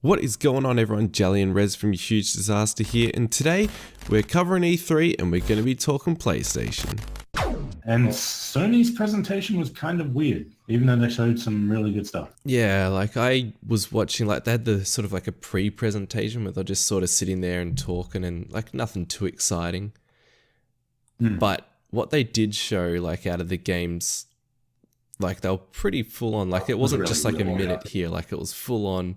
What is going on, everyone? Jelly and Rez from Huge Disaster here, and today we're covering E3 and we're going to be talking PlayStation. And Sony's presentation was kind of weird, even though they showed some really good stuff. Yeah, like I was watching, like they had the sort of like a pre-presentation where they're just sort of sitting there and talking and like nothing too exciting. But what they did show, like out of the games, like they were pretty full on. Like it wasn't really, just like a really minute here, like it was full on.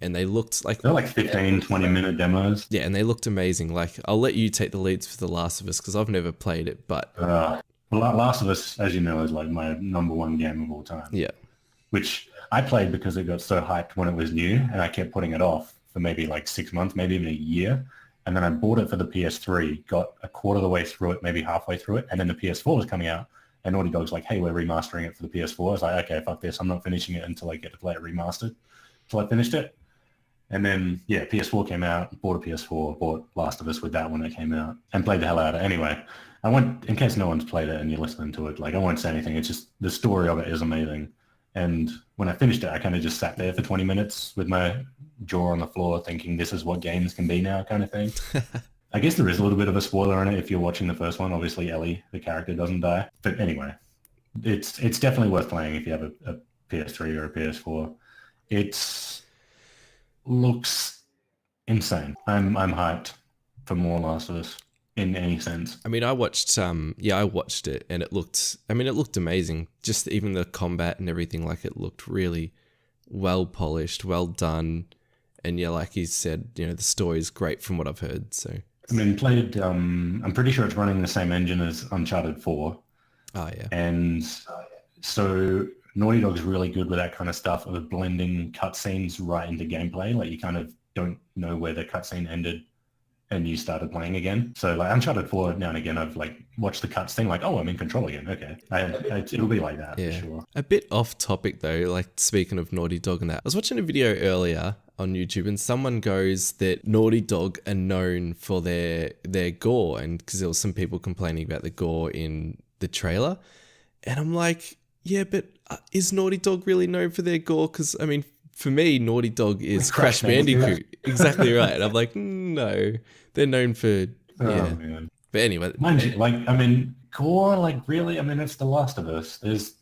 And they looked like... They're like 15, 20-minute demos. Yeah, and they looked amazing. Like, I'll let you take the leads for The Last of Us, because I've never played it, but... Well, Last of Us, as you know, is like my #1 game of all time. Yeah. Which I played because it got so hyped when it was new, and I kept putting it off for maybe like 6 months, maybe even a year. And then I bought it for the PS3, got a quarter of the way through it, maybe halfway through it, and then the PS4 was coming out, and Naughty Dog's like, hey, we're remastering it for the PS4. I was like, okay, fuck this. I'm not finishing it until I get to play it remastered. So I finished it. And then, yeah, PS4 came out, bought a PS4, bought Last of Us with that when it came out, and played the hell out of it. Anyway, I won't, in case no one's played it and you're listening to it, like I won't say anything. It's just, the story of it is amazing. And when I finished it, I kind of just sat there for 20 minutes with my jaw on the floor thinking this is what games can be now kind of thing. I guess there is a little bit of a spoiler in it if you're watching the first one. Obviously, Ellie, the character, doesn't die. But anyway, it's definitely worth playing if you have a PS3 or a PS4. Looks insane. I'm hyped for more Last of Us in any sense. I mean, I watched it and it looked amazing. Just even the combat and everything, like it looked really well polished, well done. And yeah, like you said, you know, the story is great from what I've heard. So I mean, I'm pretty sure it's running the same engine as Uncharted 4. Oh yeah. And so Naughty Dog's really good with that kind of stuff of blending cutscenes right into gameplay. Like you kind of don't know where the cutscene ended and you started playing again. So like Uncharted 4, now and again, I've like watched the cutscene like, oh, I'm in control again. Okay. It'll be like that for sure. A bit off topic though, like speaking of Naughty Dog and that. I was watching a video earlier on YouTube and someone goes that Naughty Dog are known for their gore, and because there was some people complaining about the gore in the trailer. And I'm like, yeah, but is Naughty Dog really known for their gore? Because, I mean, for me, Naughty Dog is Crash Bandicoot. Exactly right. And I'm like, no, they're known for, yeah. Oh, man. But anyway. Mind you, like, I mean, gore, like, really? I mean, it's The Last of Us. There's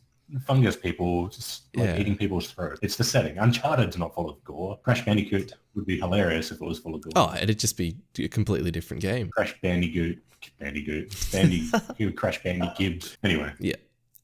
fungus people just like eating people's throats. It's the setting. Uncharted's not full of gore. Crash Bandicoot would be hilarious if it was full of gore. Oh, it'd just be a completely different game. Crash Bandicoot. Crash Bandicoot. Anyway. Yeah.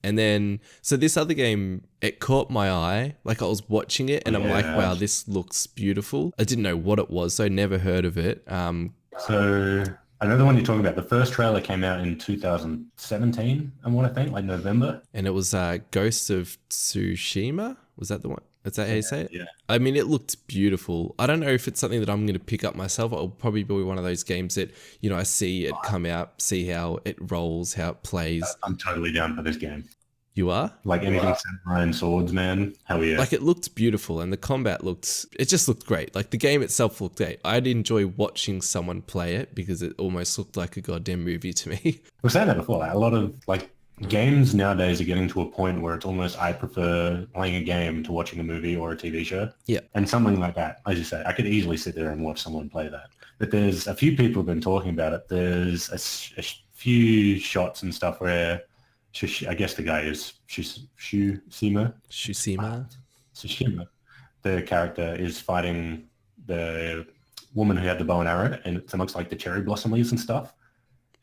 And then, so this other game, it caught my eye. Like I was watching it and I'm like, wow, this looks beautiful. I didn't know what it was, so I never heard of it. So I know the one you're talking about. The first trailer came out in 2017, I want to think, like November. And it was Ghost of Tsushima. Was that the one? Is that how you say it? Yeah. I mean, it looked beautiful. I don't know if it's something that I'm going to pick up myself. It'll probably be one of those games that, you know, I see it come out, see how it rolls, how it plays. I'm totally down for this game. You are? Like anything samurai and swords, man. Hell yeah. Like it looked beautiful and the combat it just looked great. Like the game itself looked great. I'd enjoy watching someone play it because it almost looked like a goddamn movie to me. We've said that before. Like, a lot of like games nowadays are getting to a point where it's almost I prefer playing a game to watching a movie or a TV show. Yeah. And something like that, as you say, I could easily sit there and watch someone play that. But there's a few people who've been talking about it. There's a few shots and stuff where I guess the guy is Tsushima. The character is fighting the woman who had the bow and arrow, and it looks like the cherry blossom leaves and stuff.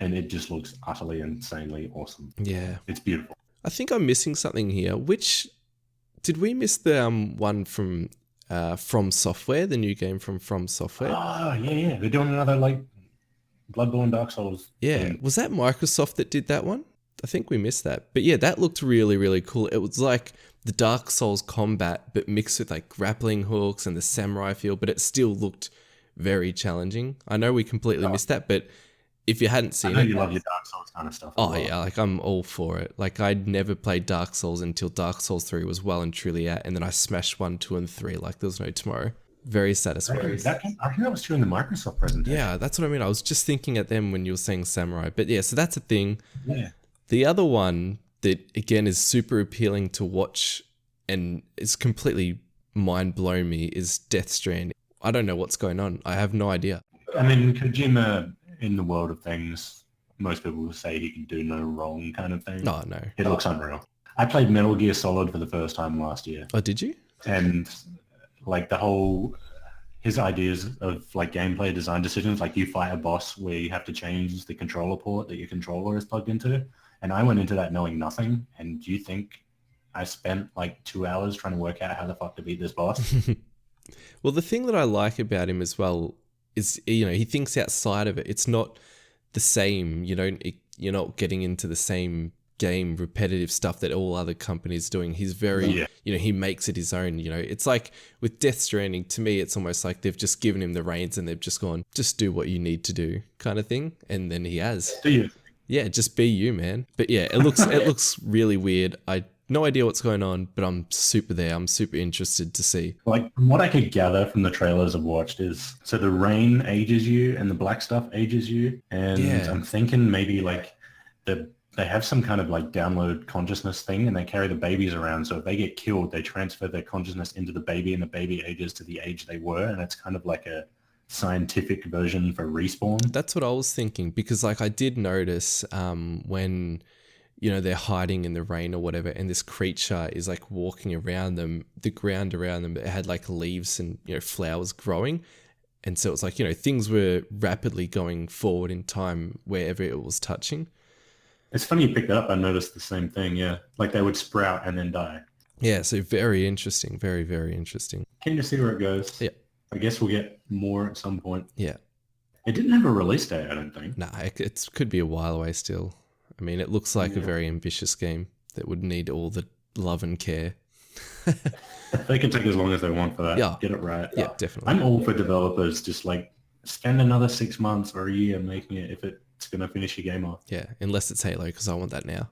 And it just looks utterly, insanely awesome. Yeah. It's beautiful. I think I'm missing something here. Did we miss the one from Software, the new game from Software? Oh, yeah. They're doing another, like, Bloodborne Dark Souls. Yeah. Was that Microsoft that did that one? I think we missed that. But yeah, that looked really, really cool. It was like the Dark Souls combat, but mixed with like grappling hooks and the samurai feel, but it still looked very challenging. I know we completely missed that, but if you hadn't seen it... I know you love your Dark Souls kind of stuff. Oh yeah, like I'm all for it. Like I'd never played Dark Souls until Dark Souls 3 was well and truly out, and then I smashed 1, 2, and 3 like there was no tomorrow. Very satisfying. I think that was during the Microsoft presentation. Yeah, that's what I mean. I was just thinking at them when you were saying samurai. But yeah, so that's a thing. Yeah. The other one that, again, is super appealing to watch and it's completely mind-blowing me is Death Stranding. I don't know what's going on. I have no idea. I mean, Kojima, in the world of things, most people will say he can do no wrong kind of thing. Oh, no. It looks unreal. I played Metal Gear Solid for the first time last year. Oh, did you? And like his ideas of like gameplay design decisions, like you fight a boss where you have to change the controller port that your controller is plugged into. And I went into that knowing nothing. And do you think I spent like 2 hours trying to work out how the fuck to beat this boss? Well, the thing that I like about him as well is, he thinks outside of it. It's not the same. You're not getting into the same game repetitive stuff that all other companies are doing. He's very, he makes it his own. It's like with Death Stranding, to me, it's almost like they've just given him the reins and they've just gone, just do what you need to do kind of thing. And then he has. Do you? Yeah, just be you, man. But yeah, it looks really weird. No idea what's going on, but I'm super there. I'm super interested to see. Like, from what I could gather from the trailers I've watched is, so the rain ages you and the black stuff ages you. And I'm thinking maybe like they have some kind of like download consciousness thing and they carry the babies around. So if they get killed, they transfer their consciousness into the baby and the baby ages to the age they were. And it's kind of like a scientific version for respawn. That's what I was thinking, because like I did notice when they're hiding in the rain or whatever, and this creature is like walking around them, the ground around them, it had like leaves and flowers growing, and so it's like things were rapidly going forward in time wherever it was touching. It's funny you picked that up. I noticed the same thing. Yeah, like they would sprout and then die. Yeah, so very interesting, very, very interesting. Keen to see where it goes. Yeah, I guess we'll get more at some point. Yeah, it didn't have a release date, I don't think. Nah, it could be a while away still. I mean, it looks like a very ambitious game that would need all the love and care. They can take as long as they want for that. Yeah. Get it right. Yeah, definitely. I'm all for developers just like spend another 6 months or a year making it if it's going to finish your game off. Yeah, unless it's Halo, because I want that now.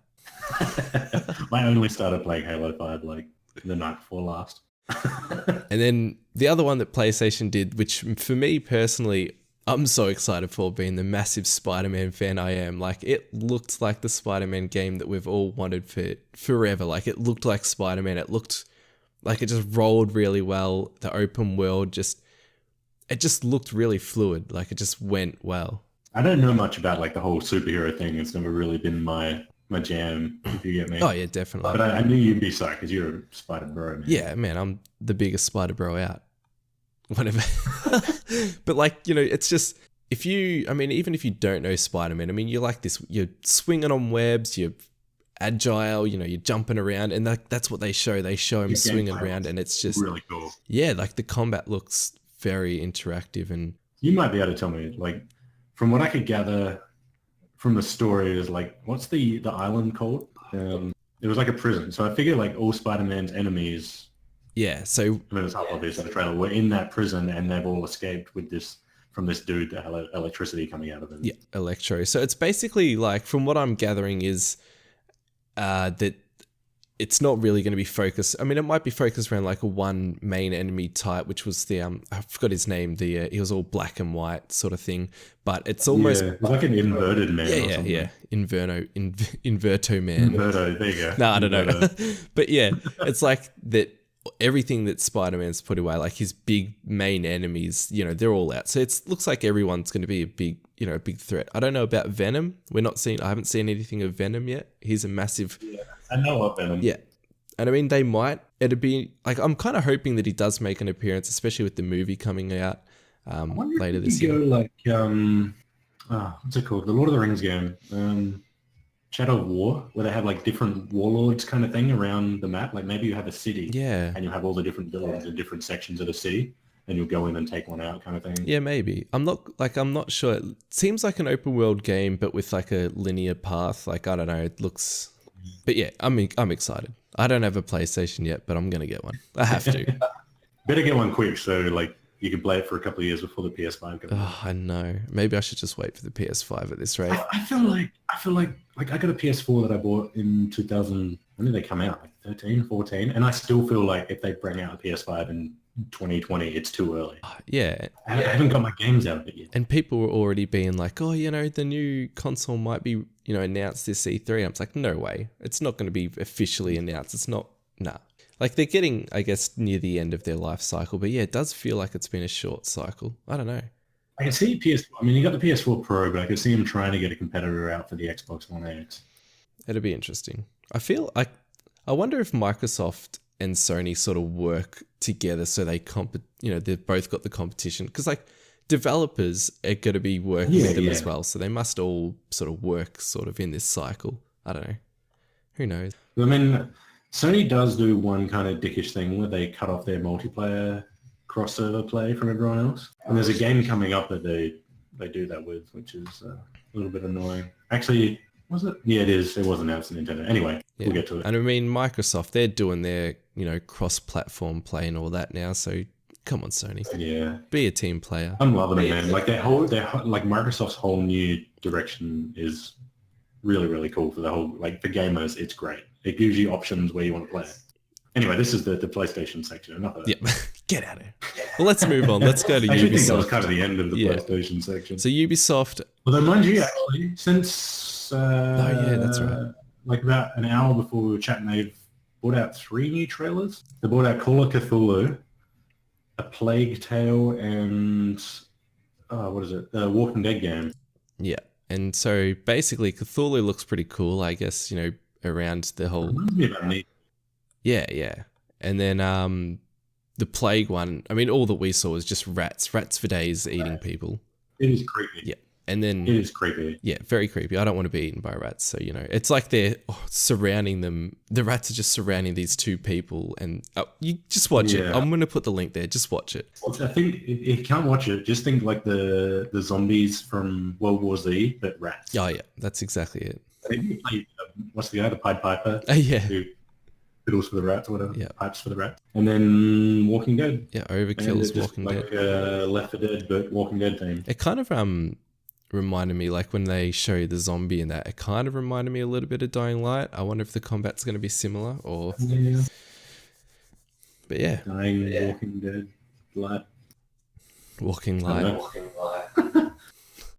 I only started playing Halo 5 like the night before last. And then the other one that PlayStation did, which for me personally, I'm so excited for, being the massive Spider-Man fan I am. Like, it looked like the Spider-Man game that we've all wanted for forever. Like, it looked like Spider-Man. It looked like it just rolled really well. The open world it just looked really fluid. Like, it just went well. I don't know much about like the whole superhero thing. It's never really been my jam, if you get me. Oh yeah, definitely. But I knew you'd be psyched because you're a Spider Bro, man. Yeah, man, I'm the biggest Spider Bro out. Whatever. But like, it's just, even if you don't know Spider-Man, you're like this, you're swinging on webs, you're agile, you're jumping around, and that's what they show. They show him swinging around, and it's just really cool. Yeah, like the combat looks very interactive. And you might be able to tell me, like, from what I could gather from the story is like, what's the island called? It was like a prison. So I figure like all Spider-Man's enemies, yeah, so it's not obvious in the trailer, we're in that prison and they've all escaped from this dude that had electricity coming out of him. Yeah, Electro. So it's basically like, from what I'm gathering is that it's not really going to be focused. It might be focused around like a one main enemy type, which was the I forgot his name. He was all black and white sort of thing, but it's almost it's like an inverted man. Yeah. Inverto man. Inverto, there you go. No, I don't know. But yeah, it's like that. Everything that Spider-Man's put away, like his big main enemies, they're all out. So it looks like everyone's going to be a big threat. I don't know about Venom. I haven't seen anything of Venom yet. He's a massive. Yeah, I know of Venom. Yeah. And they might. It'd be like, I'm kind of hoping that he does make an appearance, especially with the movie coming out later this year. Like, what's it called? The Lord of the Rings game. Shadow of War, where they have like different warlords kind of thing around the map. Like maybe you have a city, and you have all the different villains in different sections of the city, and you'll go in and take one out, kind of thing. Yeah, maybe. I'm not sure. It seems like an open world game, but with like a linear path. Like, I don't know. It looks, but yeah, I'm excited. I don't have a PlayStation yet, but I'm gonna get one. I have to. Better get one quick, so like you can play it for a couple of years before the PS5 comes. Oh, I know. Maybe I should just wait for the PS5 at this rate. I feel like I got a PS4 that I bought in 2000. When did they come out? Like 13, 14? And I still feel like if they bring out a PS5 in 2020, it's too early. Yeah. I haven't got my games out of it yet. And people were already being like, oh, the new console might be, announced this E3. I'm like, no way. It's not going to be officially announced. It's not. Nah. Like they're getting, I guess, near the end of their life cycle, but yeah, it does feel like it's been a short cycle. I don't know. I can see I mean, you got the PS4 Pro, but I can see him trying to get a competitor out for the Xbox One X. It'll be interesting. I wonder if Microsoft and Sony sort of work together so they they've both got the competition, because like developers are going to be working with them as well, so they must all sort of work sort of in this cycle. I don't know. Who knows? I mean, Sony does do one kind of dickish thing where they cut off their multiplayer crossover play from everyone else. And there's a game coming up that they do that with, which is a little bit annoying. Actually, was it? Yeah, it is. It was announced on Nintendo. Anyway, we'll get to it. And I mean, Microsoft, they're doing their, cross-platform play and all that now. So come on, Sony. Yeah. Be a team player. I'm loving it, man. Like like Microsoft's whole new direction is really, really cool for the whole, like for gamers. It's great. It gives you options where you want to play it. Anyway, this is the PlayStation section. Enough of that. Yeah, get out of here. Well, let's move on. Let's go to Ubisoft. I actually think that was kind of the end of the PlayStation section. So Ubisoft... Although, mind you, actually, since... that's right. Like about an hour before we were chatting, they've brought out 3 new trailers. They brought out Call of Cthulhu, A Plague Tale, and... what is it? The Walking Dead game. Yeah. And so basically Cthulhu looks pretty cool, I guess, around the whole... It reminds me about me. Yeah. And then the plague one, I mean, all that we saw was just rats for days eating people. It is creepy. Yeah. And then... It is creepy. Yeah, very creepy. I don't want to be eaten by rats. So, it's like they're surrounding them. The rats are just surrounding these 2 people. And you just watch it. I'm going to put the link there. Just watch it. I think if you can't watch it, just think like the zombies from World War Z, but rats. Oh, yeah. That's exactly it. I think you play, what's the guy? The Pied Piper? Yeah. Who fiddles for the rats or whatever. Yeah. Pipes for the rats. And then Walking Dead. Yeah, Overkill's Walking Dead. Like Left 4 Dead, but Walking Dead theme. It kind of reminded me, like when they show you the zombie and that, it kind of reminded me a little bit of Dying Light. I wonder if the combat's going to be similar or... Yeah. But yeah. Walking Dead, Light. Walking Light.